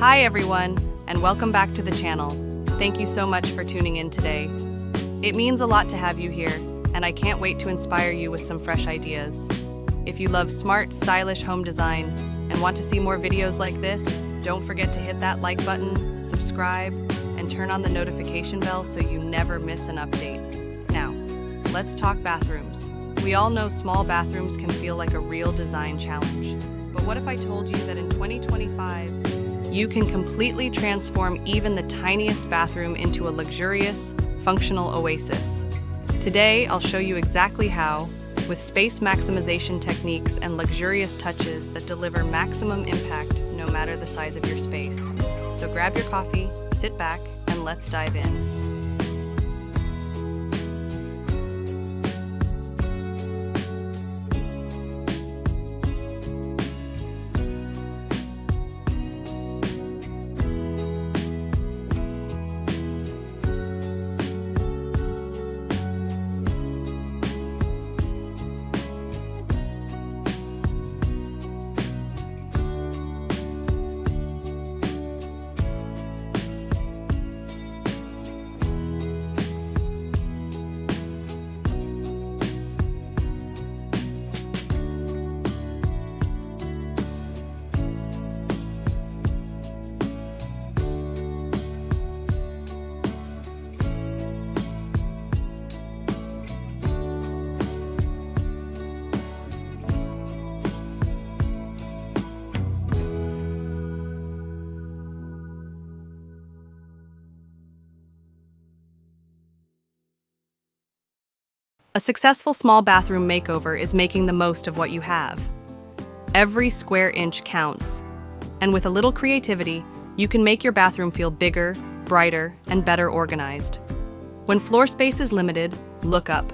Hi everyone, and welcome back to the channel. Thank you so much for tuning in today. It means a lot to have you here, and I can't wait to inspire you with some fresh ideas. If you love smart, stylish home design and want to see more videos like this, don't forget to hit that like button, subscribe, and turn on the notification bell so you never miss an update. Now, let's talk bathrooms. We all know small bathrooms can feel like a real design challenge. But what if I told you that in 2025, you can completely transform even the tiniest bathroom into a luxurious, functional oasis? Today, I'll show you exactly how, with space maximization techniques and luxurious touches that deliver maximum impact no matter the size of your space. So grab your coffee, sit back, and let's dive in. A successful small bathroom makeover is making the most of what you have. Every square inch counts, and with a little creativity, you can make your bathroom feel bigger, brighter, and better organized. When floor space is limited, look up.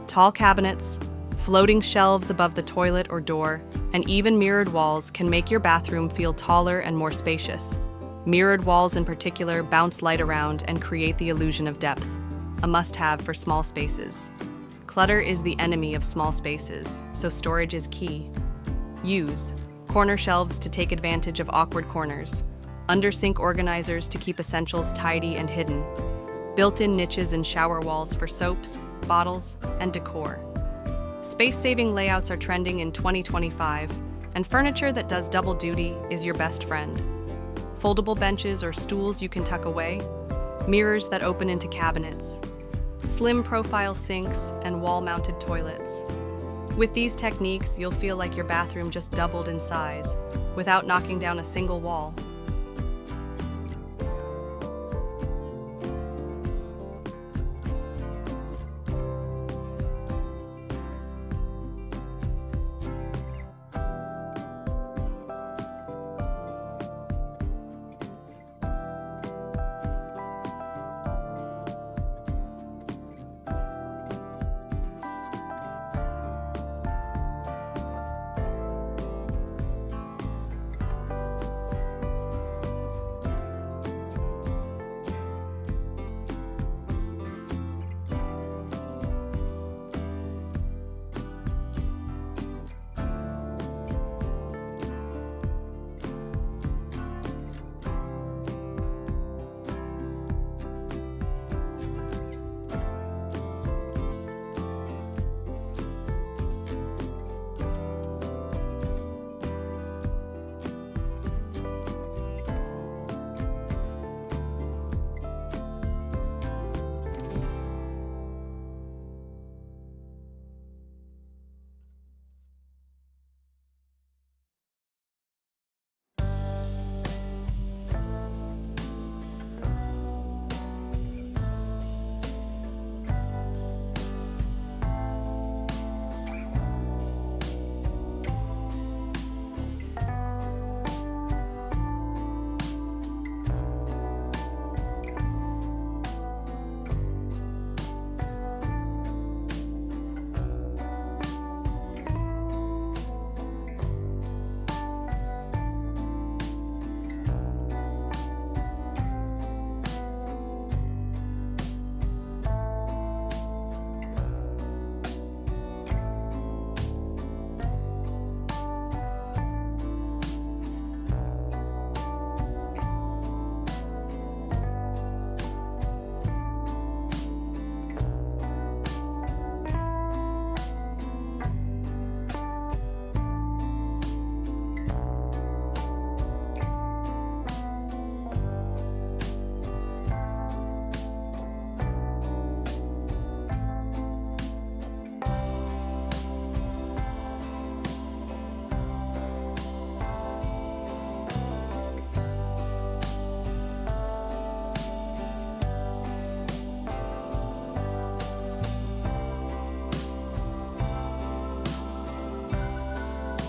Tall cabinets, floating shelves above the toilet or door, and even mirrored walls can make your bathroom feel taller and more spacious. Mirrored walls in particular bounce light around and create the illusion of depth, a must-have for small spaces. Clutter is the enemy of small spaces, so storage is key. Use corner shelves to take advantage of awkward corners, under-sink organizers to keep essentials tidy and hidden, built-in niches and shower walls for soaps, bottles, and decor. Space-saving layouts are trending in 2025, and furniture that does double duty is your best friend. Foldable benches or stools you can tuck away, mirrors that open into cabinets, slim profile sinks, and wall-mounted toilets. With these techniques, you'll feel like your bathroom just doubled in size, without knocking down a single wall.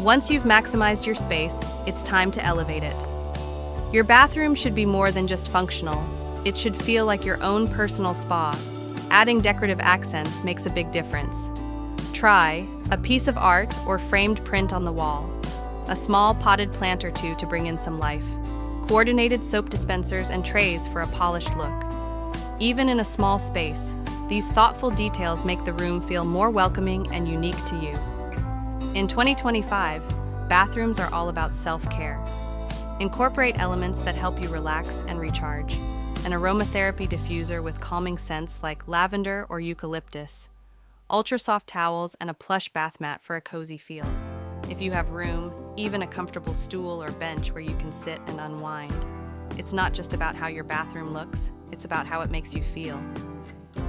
Once you've maximized your space, it's time to elevate it. Your bathroom should be more than just functional. It should feel like your own personal spa. Adding decorative accents makes a big difference. Try a piece of art or framed print on the wall, a small potted plant or two to bring in some life, coordinated soap dispensers and trays for a polished look. Even in a small space, these thoughtful details make the room feel more welcoming and unique to you. In 2025, bathrooms are all about self-care. Incorporate elements that help you relax and recharge. An aromatherapy diffuser with calming scents like lavender or eucalyptus. Ultra-soft towels and a plush bath mat for a cozy feel. If you have room, even a comfortable stool or bench where you can sit and unwind. It's not just about how your bathroom looks, it's about how it makes you feel.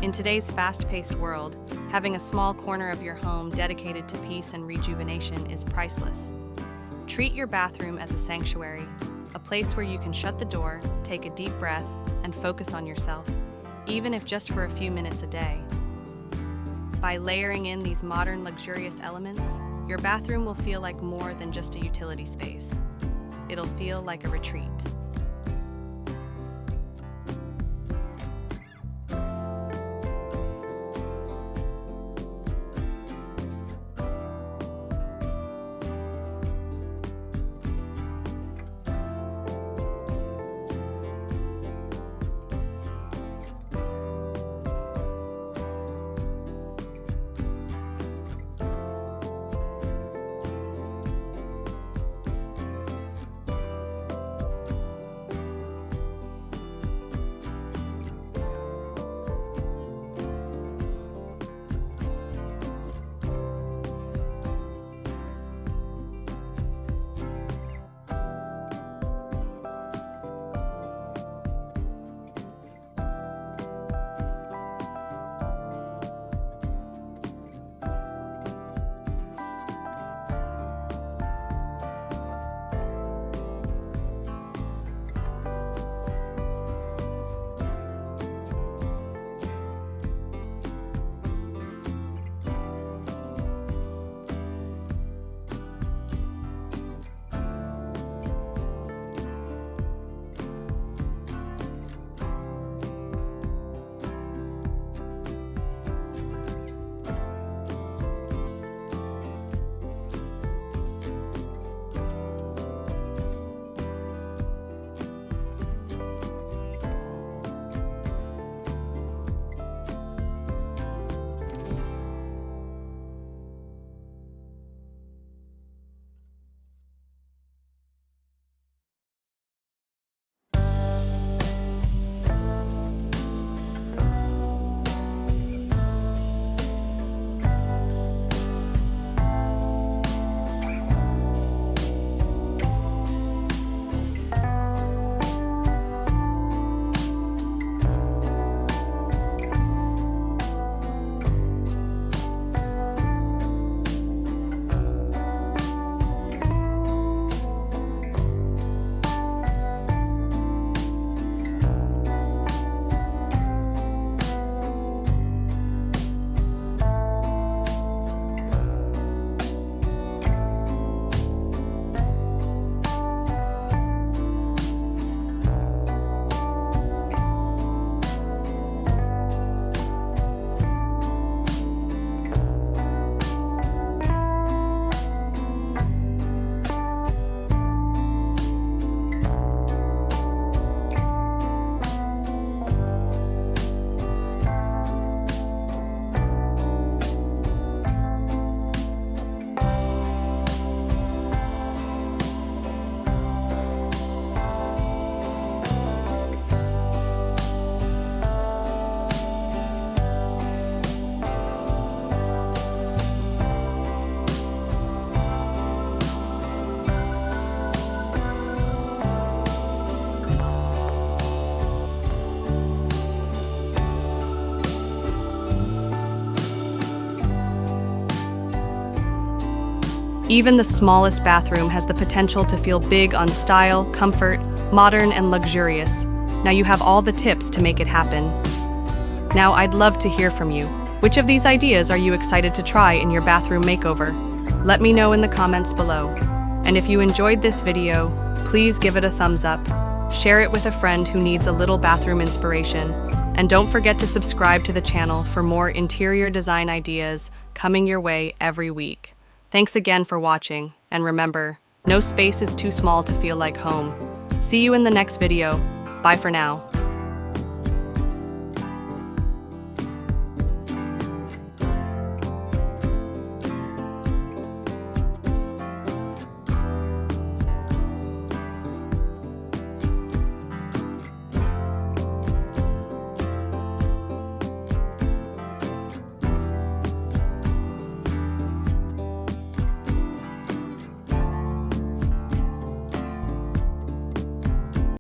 In today's fast-paced world, having a small corner of your home dedicated to peace and rejuvenation is priceless. Treat your bathroom as a sanctuary, a place where you can shut the door, take a deep breath, and focus on yourself, even if just for a few minutes a day. By layering in these modern, luxurious elements, your bathroom will feel like more than just a utility space. It'll feel like a retreat. Even the smallest bathroom has the potential to feel big on style, comfort, modern, and luxurious. Now you have all the tips to make it happen. Now I'd love to hear from you. Which of these ideas are you excited to try in your bathroom makeover? Let me know in the comments below. And if you enjoyed this video, please give it a thumbs up, share it with a friend who needs a little bathroom inspiration, and don't forget to subscribe to the channel for more interior design ideas coming your way every week. Thanks again for watching, and remember, no space is too small to feel like home. See you in the next video. Bye for now.